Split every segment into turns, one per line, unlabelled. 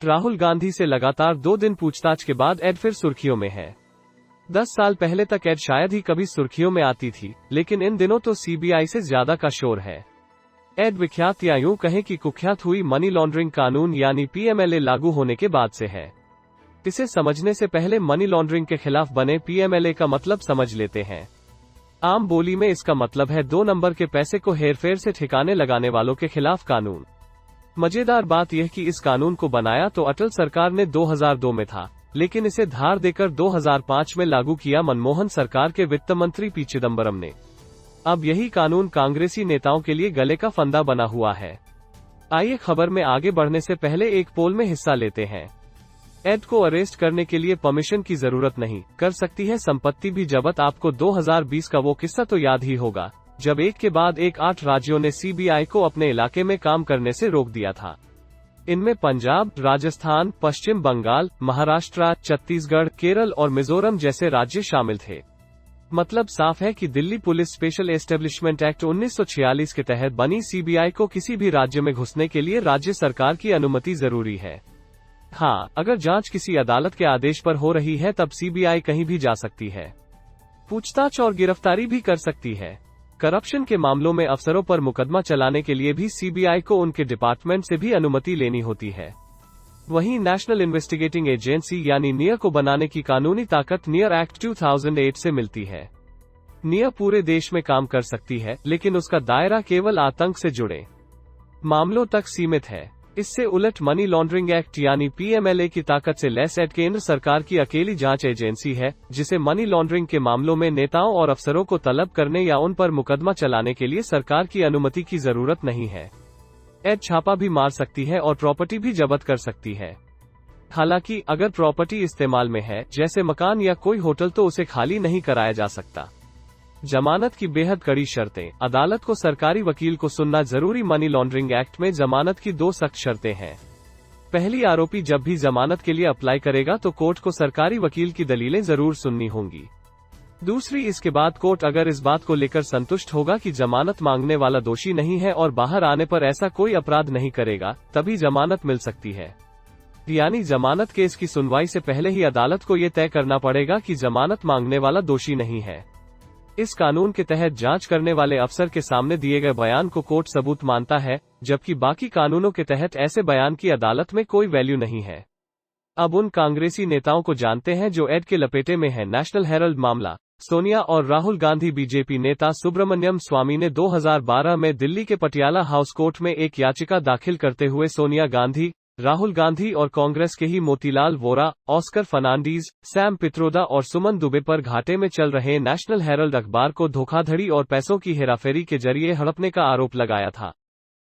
राहुल गांधी से लगातार 2 दिन पूछताछ के बाद एड फिर सुर्खियों में है। 10 साल पहले तक एड शायद ही कभी सुर्खियों में आती थी, लेकिन इन दिनों तो सीबीआई से ज्यादा का शोर है। एड विख्यात या यूं कहें कि कुख्यात हुई मनी लॉन्ड्रिंग कानून यानी पीएमएलए लागू होने के बाद से है। इसे समझने से पहले मनी लॉन्ड्रिंग के खिलाफ बने पीएमएलए का मतलब समझ लेते हैं। आम बोली में इसका मतलब है 2 नंबर के पैसे को हेरफेर से ठिकाने लगाने वालों के खिलाफ कानून। मजेदार बात यह कि इस कानून को बनाया तो अटल सरकार ने 2002 में था, लेकिन इसे धार देकर 2005 में लागू किया मनमोहन सरकार के वित्त मंत्री पी चिदम्बरम ने। अब यही कानून कांग्रेसी नेताओं के लिए गले का फंदा बना हुआ है। आइए खबर में आगे बढ़ने से पहले एक पोल में हिस्सा लेते हैं। एड को अरेस्ट करने के लिए परमिशन की जरूरत नहीं, कर सकती है संपत्ति भी जब्त। आपको 2020 का वो किस्सा तो याद ही होगा, जब एक के बाद एक 8 राज्यों ने सीबीआई को अपने इलाके में काम करने से रोक दिया था। इनमें पंजाब, राजस्थान, पश्चिम बंगाल, महाराष्ट्र, छत्तीसगढ़, केरल और मिजोरम जैसे राज्य शामिल थे। मतलब साफ है कि Delhi police special establishment act 1946 के तहत बनी सीबीआई को किसी भी राज्य में घुसने के लिए राज्य सरकार की अनुमति जरूरी है। हाँ, अगर जांच किसी अदालत के आदेश पर हो रही है तब सीबीआई कहीं भी जा सकती है, पूछताछ और गिरफ्तारी भी कर सकती है। करप्शन के मामलों में अफसरों पर मुकदमा चलाने के लिए भी सीबीआई को उनके डिपार्टमेंट से भी अनुमति लेनी होती है। वहीं नेशनल इन्वेस्टिगेटिंग एजेंसी यानी निया को बनाने की कानूनी ताकत नियर एक्ट 2008 से मिलती है। निया पूरे देश में काम कर सकती है, लेकिन उसका दायरा केवल आतंक से जुड़े मामलों तक सीमित है। इससे उलट मनी लॉन्ड्रिंग एक्ट यानी पीएमएलए की ताकत से लैस एड केंद्र सरकार की अकेली जांच एजेंसी है, जिसे मनी लॉन्ड्रिंग के मामलों में नेताओं और अफसरों को तलब करने या उन पर मुकदमा चलाने के लिए सरकार की अनुमति की जरूरत नहीं है। एड छापा भी मार सकती है और प्रॉपर्टी भी जब्त कर सकती है। हालांकि अगर प्रॉपर्टी इस्तेमाल में है, जैसे मकान या कोई होटल, तो उसे खाली नहीं कराया जा सकता। जमानत की बेहद कड़ी शर्तें। अदालत को सरकारी वकील को सुनना जरूरी। मनी लॉन्ड्रिंग एक्ट में जमानत की 2 सख्त शर्तें हैं। पहली, आरोपी जब भी जमानत के लिए अप्लाई करेगा तो कोर्ट को सरकारी वकील की दलीलें जरूर सुननी होंगी। दूसरी, इसके बाद कोर्ट अगर इस बात को लेकर संतुष्ट होगा कि जमानत मांगने वाला दोषी नहीं है और बाहर आने पर ऐसा कोई अपराध नहीं करेगा, तभी जमानत मिल सकती है। यानी जमानत केस की सुनवाई से पहले ही अदालत को ये तय करना पड़ेगा कि जमानत मांगने वाला दोषी नहीं है। इस कानून के तहत जांच करने वाले अफसर के सामने दिए गए बयान को कोर्ट सबूत मानता है, जबकि बाकी कानूनों के तहत ऐसे बयान की अदालत में कोई वैल्यू नहीं है। अब उन कांग्रेसी नेताओं को जानते हैं जो एड के लपेटे में है। नेशनल हेराल्ड मामला। सोनिया और राहुल गांधी। बीजेपी नेता सुब्रमण्यम स्वामी ने 2012 में दिल्ली के पटियाला हाउस कोर्ट में एक याचिका दाखिल करते हुए सोनिया गांधी, राहुल गांधी और कांग्रेस के ही मोतीलाल वोरा, ऑस्कर फर्नांडीज, सैम पित्रोदा और सुमन दुबे पर घाटे में चल रहे नेशनल हेराल्ड अखबार को धोखाधड़ी और पैसों की हेराफेरी के जरिए हड़पने का आरोप लगाया था।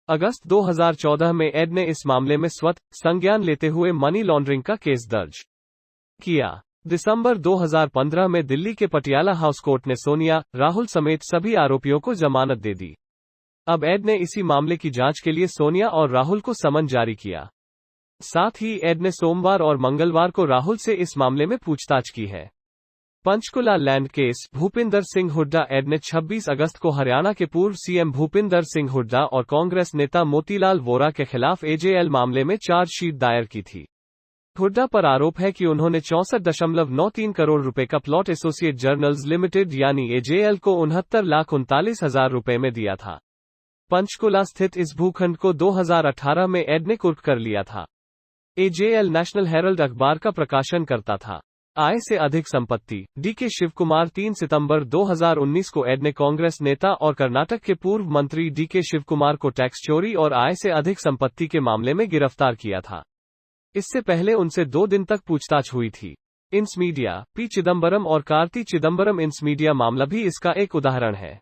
अगस्त 2014 में एड ने इस मामले में स्वतः संज्ञान लेते हुए मनी लॉन्ड्रिंग का केस दर्ज किया। दिसंबर 2015 में दिल्ली के पटियाला हाउस कोर्ट ने सोनिया, राहुल समेत सभी आरोपियों को जमानत दे दी। अब एड ने इसी मामले की जांच के लिए सोनिया और राहुल को समन जारी किया। साथ ही एड ने सोमवार और मंगलवार को राहुल से इस मामले में पूछताछ की है। Panchkula land case. भूपिंदर सिंह हुड्डा। एड ने 26 अगस्त को हरियाणा के पूर्व सीएम भूपिंदर सिंह हुड्डा और कांग्रेस नेता मोतीलाल वोरा के खिलाफ एजेएल मामले में चार्जशीट दायर की थी। हुड्डा पर आरोप है कि उन्होंने 64.93 करोड़ रुपए का प्लॉट एसोसिएट जर्नल्स लिमिटेड यानी एजेएल को 69,39,000 रुपए में दिया था। पंचकुला स्थित इस भूखंड को 2018 में एड ने कुर्क कर लिया था। एजेएल नेशनल हेराल्ड अखबार का प्रकाशन करता था। आय से अधिक संपत्ति। डीके शिवकुमार। 3 सितंबर 2019 को एड ने कांग्रेस नेता और कर्नाटक के पूर्व मंत्री डीके शिवकुमार को टैक्स चोरी और आय से अधिक संपत्ति के मामले में गिरफ्तार किया था। इससे पहले उनसे 2 दिन तक पूछताछ हुई थी। इंस मीडिया। पी चिदम्बरम और कार्ति चिदम्बरम। इंस मीडिया मामला भी इसका एक उदाहरण है।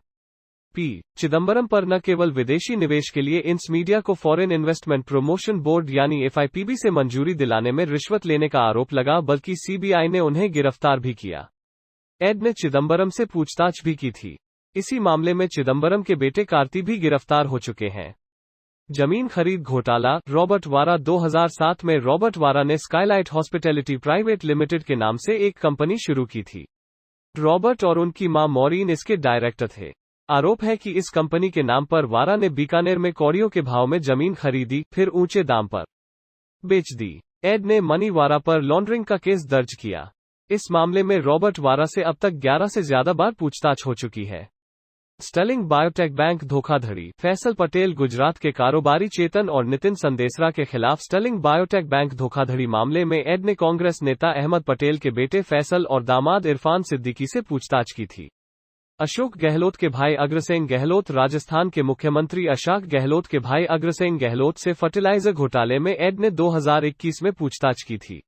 पी चिदम्बरम पर न केवल विदेशी निवेश के लिए इंस मीडिया को फॉरेन इन्वेस्टमेंट प्रमोशन बोर्ड यानी एफआईपीबी से मंजूरी दिलाने में रिश्वत लेने का आरोप लगा, बल्कि सीबीआई ने उन्हें गिरफ्तार भी किया। एड ने चिदम्बरम से पूछताछ भी की थी। इसी मामले में चिदम्बरम के बेटे कार्ति भी गिरफ्तार हो चुके हैं। जमीन खरीद घोटाला। रॉबर्ट वारा। 2007 में रॉबर्ट वारा ने स्काईलाइट हॉस्पिटैलिटी प्राइवेट लिमिटेड के नाम से एक कंपनी शुरू की थी। रॉबर्ट और उनकी मां मॉरीन इसके डायरेक्टर थे। आरोप है कि इस कंपनी के नाम पर वारा ने बीकानेर में कौड़ियों के भाव में जमीन खरीदी, फिर ऊंचे दाम पर बेच दी। एड ने मनी वारा पर लॉन्ड्रिंग का केस दर्ज किया। इस मामले में रॉबर्ट वारा से अब तक 11 से ज्यादा बार पूछताछ हो चुकी है। स्टर्लिंग बायोटेक बैंक धोखाधड़ी। फैसल पटेल गुजरात के कारोबारी चेतन और नितिन संदेसरा के खिलाफ स्टर्लिंग बायोटेक बैंक धोखाधड़ी मामले में एड ने कांग्रेस नेता अहमद पटेल के बेटे फैसल और दामाद इरफान सिद्दीकी से पूछताछ की थी। अशोक गहलोत के भाई अग्रसेन गहलोत। राजस्थान के मुख्यमंत्री अशोक गहलोत के भाई अग्रसेन गहलोत से फर्टिलाइजर घोटाले में एड ने 2021 में पूछताछ की थी।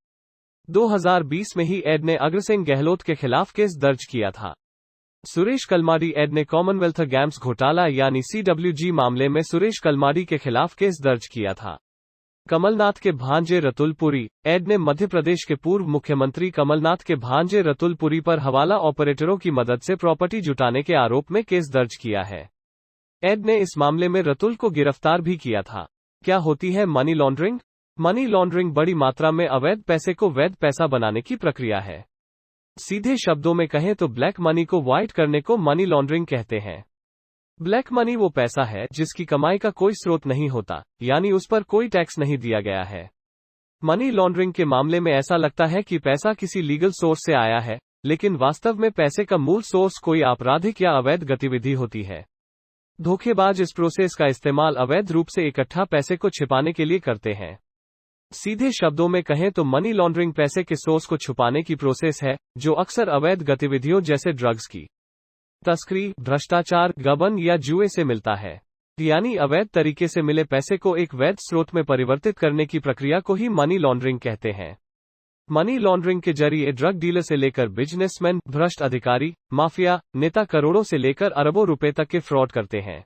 2020 में ही एड ने अग्रसेन गहलोत के खिलाफ केस दर्ज किया था। सुरेश कलमाडी। एड ने कॉमनवेल्थ गेम्स घोटाला यानी CWG मामले में सुरेश कलमाडी के खिलाफ केस दर्ज किया था। कमलनाथ के भांजे रतुल पुरी। एड ने मध्य प्रदेश के पूर्व मुख्यमंत्री कमलनाथ के भांजे रतुल पुरी पर हवाला ऑपरेटरों की मदद से प्रॉपर्टी जुटाने के आरोप में केस दर्ज किया है। एड ने इस मामले में रतुल को गिरफ्तार भी किया था। क्या होती है मनी लॉन्ड्रिंग? मनी लॉन्ड्रिंग बड़ी मात्रा में अवैध पैसे को वैध पैसा बनाने की प्रक्रिया है। सीधे शब्दों में कहें तो ब्लैक मनी को व्हाइट करने को मनी लॉन्ड्रिंग कहते हैं। ब्लैक मनी वो पैसा है जिसकी कमाई का कोई स्रोत नहीं होता, यानी उस पर कोई टैक्स नहीं दिया गया है। मनी लॉन्ड्रिंग के मामले में ऐसा लगता है कि पैसा किसी लीगल सोर्स से आया है, लेकिन वास्तव में पैसे का मूल सोर्स कोई आपराधिक या अवैध गतिविधि होती है। धोखेबाज इस प्रोसेस का इस्तेमाल अवैध रूप से इकट्ठा पैसे को छिपाने के लिए करते हैं। सीधे शब्दों में कहें तो मनी लॉन्ड्रिंग पैसे के सोर्स को छुपाने की प्रोसेस है, जो अक्सर अवैध गतिविधियों जैसे ड्रग्स की तस्करी, भ्रष्टाचार, गबन या जुए से मिलता है। यानी अवैध तरीके से मिले पैसे को एक वैध स्रोत में परिवर्तित करने की प्रक्रिया को ही मनी लॉन्ड्रिंग कहते हैं। मनी लॉन्ड्रिंग के जरिए ड्रग डीलर से लेकर बिजनेसमैन, भ्रष्ट अधिकारी, माफिया, नेता करोड़ों से लेकर अरबों रुपए तक के फ्रॉड करते हैं।